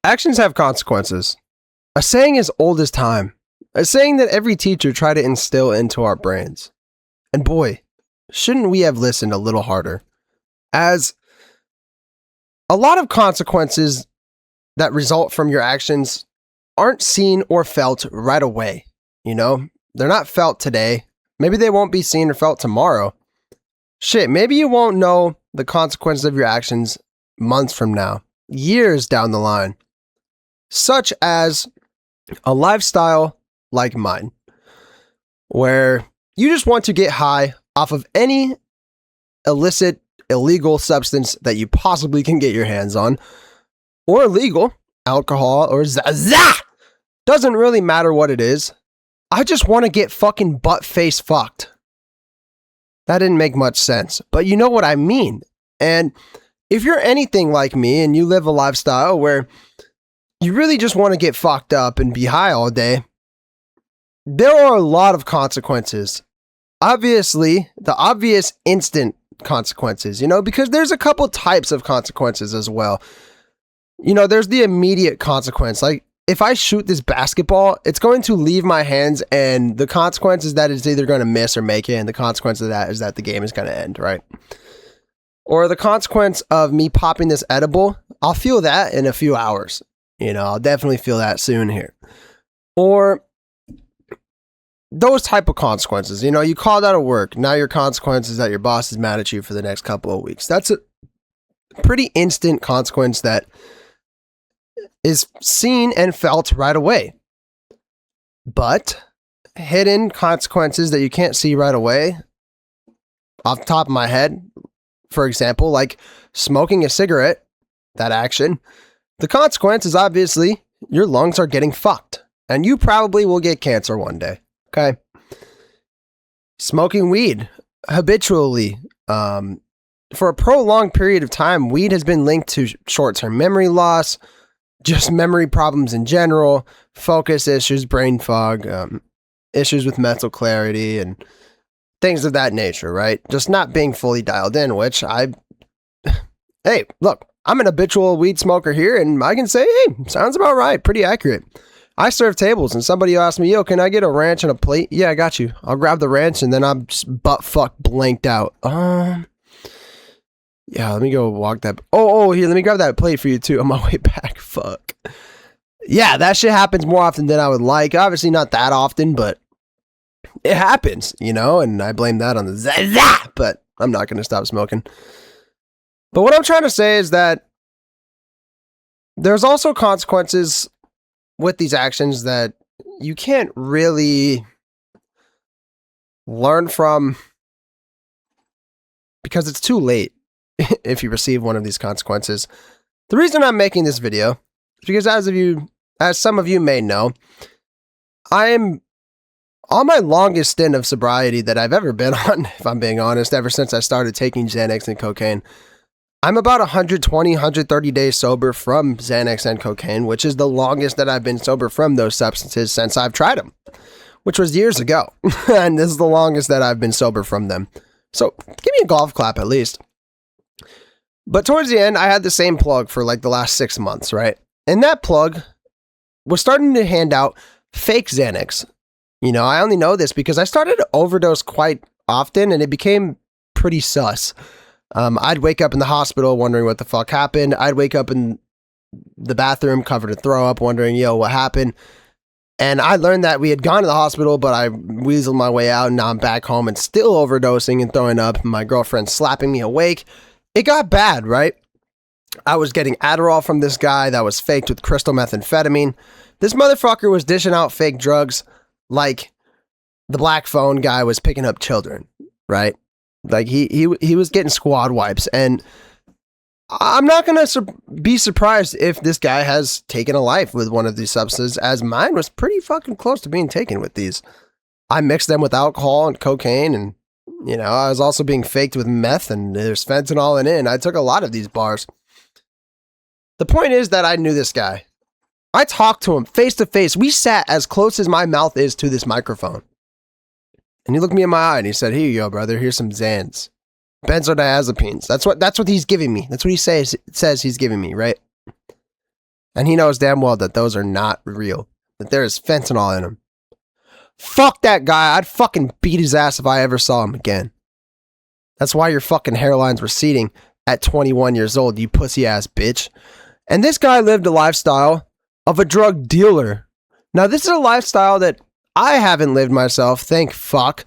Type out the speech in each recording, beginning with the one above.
Actions have consequences. A saying as old as time. A saying that every teacher tried to instill into our brains. And boy, shouldn't we have listened a little harder? As a lot of consequences that result from your actions aren't seen or felt right away. You know, they're not felt today. Maybe they won't be seen or felt tomorrow. Shit, maybe you won't know the consequences of your actions months from now, years down the line. Such as a lifestyle like mine, where you just want to get high off of any illicit, illegal substance that you possibly can get your hands on, or illegal, alcohol, or doesn't really matter what it is. I just want to get fucking butt-face fucked. That didn't make much sense, but you know what I mean. And if you're anything like me and you live a lifestyle where you really just want to get fucked up and be high all day, there are a lot of consequences. Obviously, the obvious instant consequences, you know, because there's a couple types of consequences as well. You know, there's the immediate consequence. Like, if I shoot this basketball, it's going to leave my hands, and the consequence is that it's either going to miss or make it, and the consequence of that is that the game is going to end, right? Or the consequence of me popping this edible, I'll feel that in a few hours. You know, I'll definitely feel that soon here. Or those type of consequences. You know, you called out of work. Now your consequence is that your boss is mad at you for the next couple of weeks. That's a pretty instant consequence that is seen and felt right away. But hidden consequences that you can't see right away, off the top of my head, for example, like smoking a cigarette, that action, the consequence is obviously your lungs are getting fucked, and you probably will get cancer one day. Okay. Smoking weed habitually, for a prolonged period of time, weed has been linked to short-term memory loss, just memory problems in general, focus issues, brain fog, issues with mental clarity, and things of that nature, right? Just not being fully dialed in, which hey, look, I'm an habitual weed smoker here, and I can say, hey, sounds about right, pretty accurate. I serve tables, and somebody asked me, yo, can I get a ranch and a plate? Yeah, I got you. I'll grab the ranch, and then I'm just butt-fuck blanked out. Yeah, let me go walk that. Here, let me grab that plate for you too on my way back. Fuck. Yeah, that shit happens more often than I would like. Obviously not that often, but it happens, you know, and I blame that on the but I'm not going to stop smoking. But what I'm trying to say is that there's also consequences with these actions that you can't really learn from because it's too late. If you receive one of these consequences. The reason I'm making this video is because as some of you may know, I am on my longest stint of sobriety that I've ever been on, if I'm being honest, ever since I started taking Xanax and cocaine. I'm about 120, 130 days sober from Xanax and cocaine, which is the longest that I've been sober from those substances since I've tried them, which was years ago. And this is the longest that I've been sober from them. So give me a golf clap at least. But towards the end, I had the same plug for like the last 6 months, right? And that plug was starting to hand out fake Xanax. You know, I only know this because I started to overdose quite often, and it became pretty sus. I'd wake up in the hospital wondering what the fuck happened. I'd wake up in the bathroom covered in throw up wondering, yo, what happened? And I learned that we had gone to the hospital, but I weaseled my way out, and now I'm back home and still overdosing and throwing up. My girlfriend's slapping me awake. It got bad, right? I was getting Adderall from this guy that was faked with crystal methamphetamine. This motherfucker was dishing out fake drugs like the black phone guy was picking up children, right? Like he was getting squad wipes, and I'm not going to be surprised if this guy has taken a life with one of these substances, as mine was pretty fucking close to being taken with these. I mixed them with alcohol and cocaine, and you know, I was also being faked with meth, and there's fentanyl in it, and I took a lot of these bars. The point is that I knew this guy. I talked to him face to face. We sat as close as my mouth is to this microphone. And he looked me in my eye and he said, here you go, brother. Here's some Xans. Benzodiazepines. That's what he's giving me. That's what he says he's giving me, right? And he knows damn well that those are not real, that there is fentanyl in them. Fuck that guy. I'd fucking beat his ass if I ever saw him again. That's why your fucking hairline's receding at 21 years old, you pussy ass bitch. And this guy lived a lifestyle of a drug dealer. Now, this is a lifestyle that I haven't lived myself, thank fuck,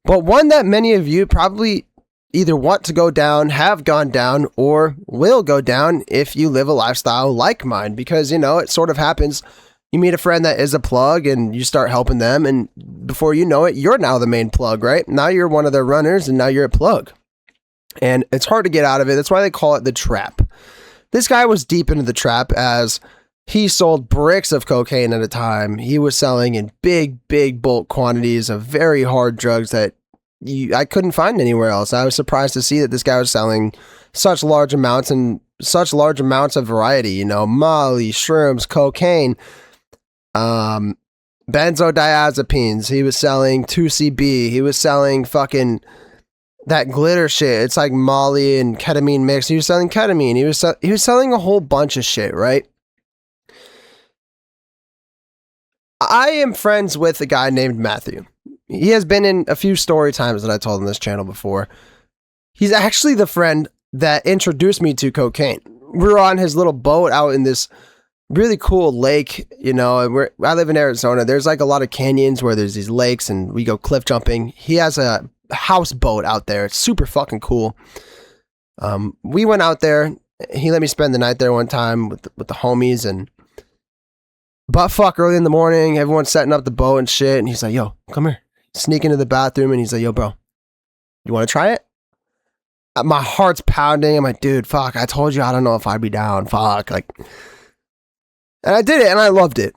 but one that many of you probably either want to go down, have gone down, or will go down if you live a lifestyle like mine, because, you know, it sort of happens. You meet a friend that is a plug and you start helping them, and before you know it, you're now the main plug, right? Now you're one of their runners and now you're a plug. And it's hard to get out of it. That's why they call it the trap. This guy was deep into the trap as he sold bricks of cocaine at a time. He was selling in big bulk quantities of very hard drugs that I couldn't find anywhere else. I was surprised to see that this guy was selling such large amounts and such large amounts of variety, you know, Molly, shrooms, cocaine, benzodiazepines. He was selling 2CB. He was selling fucking that glitter shit. It's like Molly and ketamine mix. He was selling ketamine. He was selling a whole bunch of shit, right? I am friends with a guy named Matthew. He has been in a few story times that I told on this channel before. He's actually the friend that introduced me to cocaine. We were on his little boat out in this really cool lake, you know, and I live in Arizona. There's like a lot of canyons where there's these lakes and we go cliff jumping. He has a houseboat out there. It's super fucking cool. We went out there. He let me spend the night there one time with the homies, and butt fuck early in the morning, everyone's setting up the boat and shit, and he's like, yo, come here. Sneak into the bathroom, and he's like, yo, bro, you want to try it? My heart's pounding. I'm like, dude, fuck, I told you I don't know if I'd be down. Fuck. Like, and I did it, and I loved it.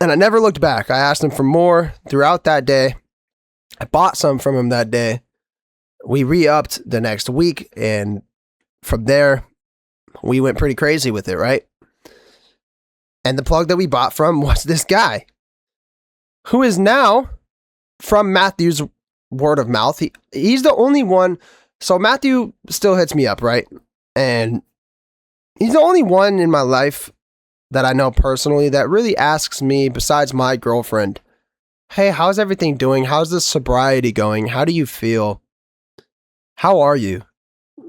And I never looked back. I asked him for more throughout that day. I bought some from him that day. We re-upped the next week, and from there, we went pretty crazy with it, right? And the plug that we bought from was this guy, who is now, from Matthew's word of mouth, he's the only one. So Matthew still hits me up, right? And he's the only one in my life that I know personally that really asks me, besides my girlfriend, hey, how's everything doing? How's the sobriety going? How do you feel? How are you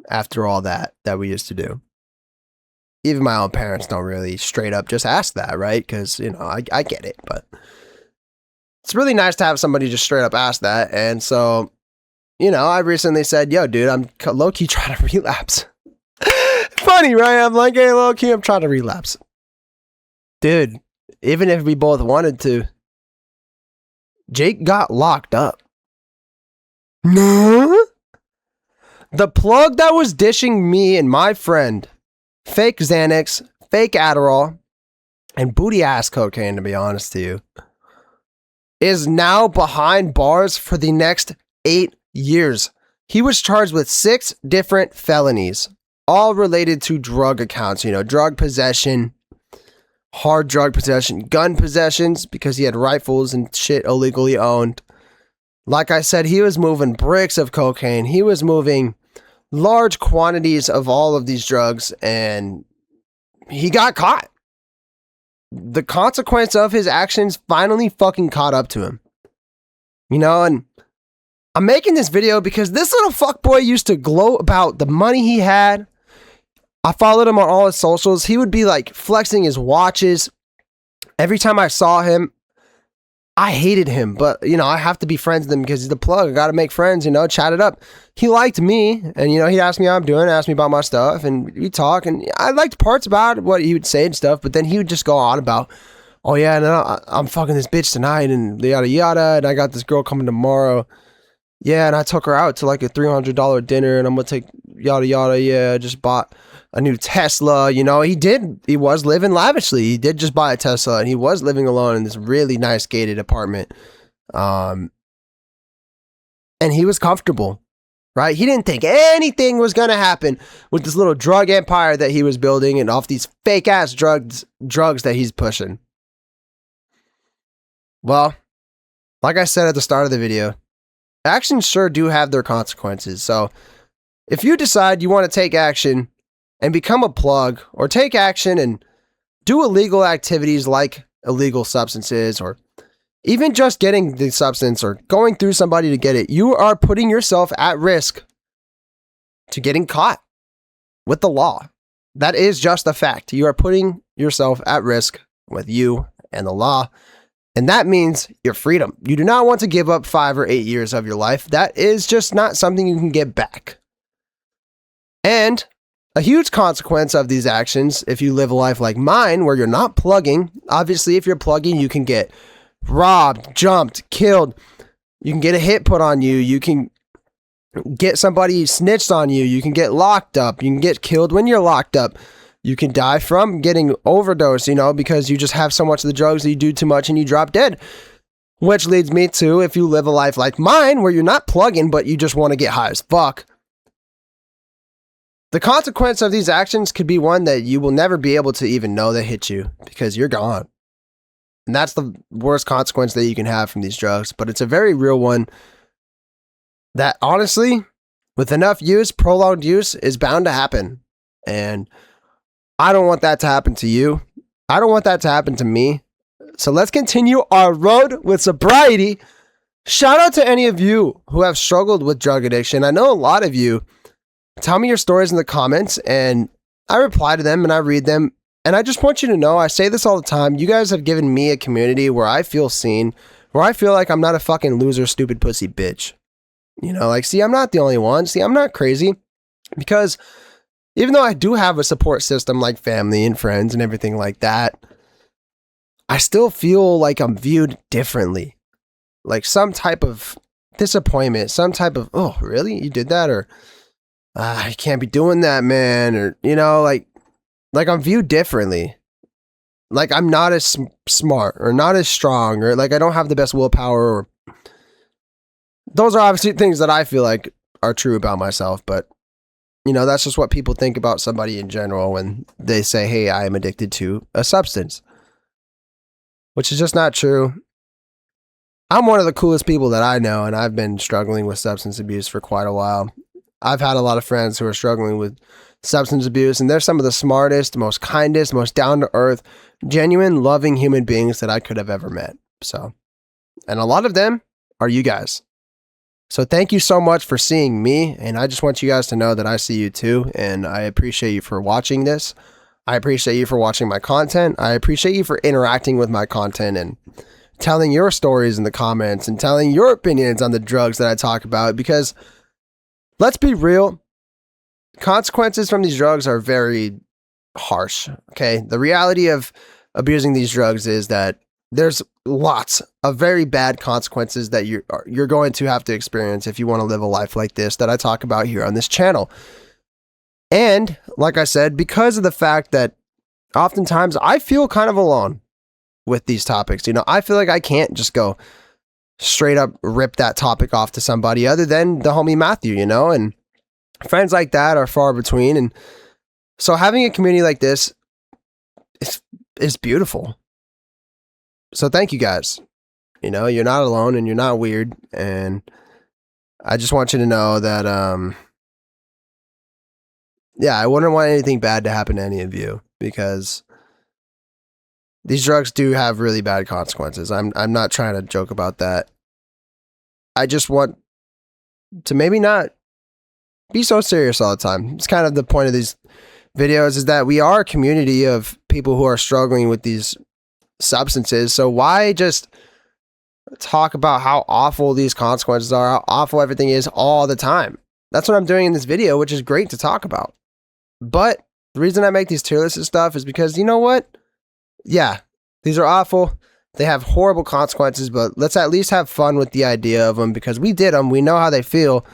after all that we used to do? Even my own parents don't really straight up just ask that, right? Because, you know, I get it, but it's really nice to have somebody just straight up ask that. And so, you know, I recently said, yo, dude, I'm low-key trying to relapse. Funny, right? I'm like, hey, low-key, I'm trying to relapse. Dude, even if we both wanted to, Jake got locked up. No? The plug that was dishing me and my friend fake Xanax, fake Adderall, and booty ass cocaine, to be honest to you, is now behind bars for the next 8 years. He was charged with 6 different felonies, all related to drug accounts, you know, drug possession, hard drug possession, gun possessions, because he had rifles and shit illegally owned. Like I said, he was moving bricks of cocaine. He was moving large quantities of all of these drugs, and he got caught. The consequence of his actions finally fucking caught up to him. You know, and I'm making this video because this little fuckboy used to gloat about the money he had. I followed him on all his socials. He would be like flexing his watches. Every time I saw him, I hated him, but, you know, I have to be friends with him because he's the plug. I got to make friends, you know, chat it up. He liked me, and, you know, he'd ask me how I'm doing, ask me about my stuff, and we'd talk, and I liked parts about what he would say and stuff, but then he would just go on about, oh, yeah, no, I'm fucking this bitch tonight, and yada, yada, and I got this girl coming tomorrow. Yeah, and I took her out to, like, a $300 dinner, and I'm going to take yada, yada, yeah, I just bought a new Tesla. You know, he was living lavishly. He did just buy a Tesla, and he was living alone in this really nice gated apartment. And he was comfortable, right? He didn't think anything was going to happen with this little drug empire that he was building and off these fake ass drugs that he's pushing. Well, like I said at the start of the video, actions sure do have their consequences. So if you decide you want to take action and become a plug, or take action and do illegal activities like illegal substances, or even just getting the substance or going through somebody to get it, you are putting yourself at risk to getting caught with the law. That is just a fact. You are putting yourself at risk with you and the law. And that means your freedom. You do not want to give up 5 or 8 years of your life. That is just not something you can get back. And a huge consequence of these actions, if you live a life like mine, where you're not plugging, obviously if you're plugging, you can get robbed, jumped, killed. You can get a hit put on you. You can get somebody snitched on you. You can get locked up. You can get killed when you're locked up. You can die from getting overdosed, because you just have so much of the drugs that you do too much and you drop dead. Which leads me to, if you live a life like mine, where you're not plugging, but you just want to get high as fuck, the consequence of these actions could be one that you will never be able to even know that hit you, because you're gone. And that's the worst consequence that you can have from these drugs. But it's a very real one that, honestly, with enough use, prolonged use, is bound to happen. And I don't want that to happen to you. I don't want that to happen to me. So let's continue our road with sobriety. Shout out to any of you who have struggled with drug addiction. I know a lot of you. Tell me your stories in the comments, and I reply to them and I read them. And I just want you to know, I say this all the time, you guys have given me a community where I feel seen, where I feel like I'm not a fucking loser, stupid pussy bitch. See, I'm not the only one. See, I'm not crazy, because even though I do have a support system like family and friends and everything like that, I still feel like I'm viewed differently. Like some type of disappointment, some type of, oh, really? You did that? Or, you can't be doing that, man. Or, like I'm viewed differently. Like I'm not as smart or not as strong, or like I don't have the best willpower. Or those are obviously things that I feel like are true about myself, but that's just what people think about somebody in general when they say, hey, I am addicted to a substance, which is just not true. I'm one of the coolest people that I know, and I've been struggling with substance abuse for quite a while. I've had a lot of friends who are struggling with substance abuse, and they're some of the smartest, most kindest, most down-to-earth, genuine, loving human beings that I could have ever met. And a lot of them are you guys. So thank you so much for seeing me, and I just want you guys to know that I see you too, and I appreciate you for watching this. I appreciate you for watching my content. I appreciate you for interacting with my content and telling your stories in the comments and telling your opinions on the drugs that I talk about, because let's be real, consequences from these drugs are very harsh, okay? The reality of abusing these drugs is that there's lots of very bad consequences that you're going to have to experience if you want to live a life like this that I talk about here on this channel. And like I said, because of the fact that oftentimes I feel kind of alone with these topics, I feel like I can't just go straight up rip that topic off to somebody other than the homie Matthew, and friends like that are far between. And so having a community like this is beautiful. So thank you guys. You're not alone and you're not weird. And I just want you to know that, I wouldn't want anything bad to happen to any of you, because these drugs do have really bad consequences. I'm not trying to joke about that. I just want to maybe not be so serious all the time. It's kind of the point of these videos, is that we are a community of people who are struggling with these substances. So why just talk about how awful these consequences are, how awful everything is all the time? That's what I'm doing in this video, which is great to talk about. But the reason I make these tier lists and stuff is because, you know what? Yeah, these are awful. They have horrible consequences, but let's at least have fun with the idea of them, because we did them. We know how they feel.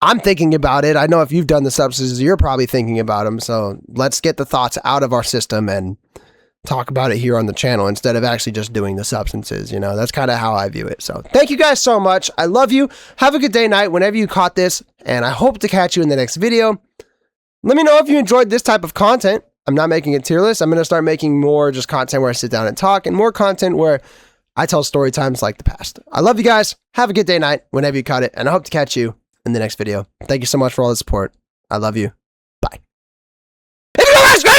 I'm thinking about it. I know if you've done the substances, you're probably thinking about them. So let's get the thoughts out of our system and talk about it here on the channel instead of actually just doing the substances. That's kind of how I view it. So thank you guys so much. I love you. Have a good day, night, whenever you caught this, and I hope to catch you in the next video. Let me know if you enjoyed this type of content. I'm not making a tier list. I'm going to start making more just content where I sit down and talk, and more content where I tell story times like the past. I love you guys. Have a good day, night, whenever you caught it, and I hope to catch you in the next video. Thank you so much for all the support. I love you. Bye. If you don't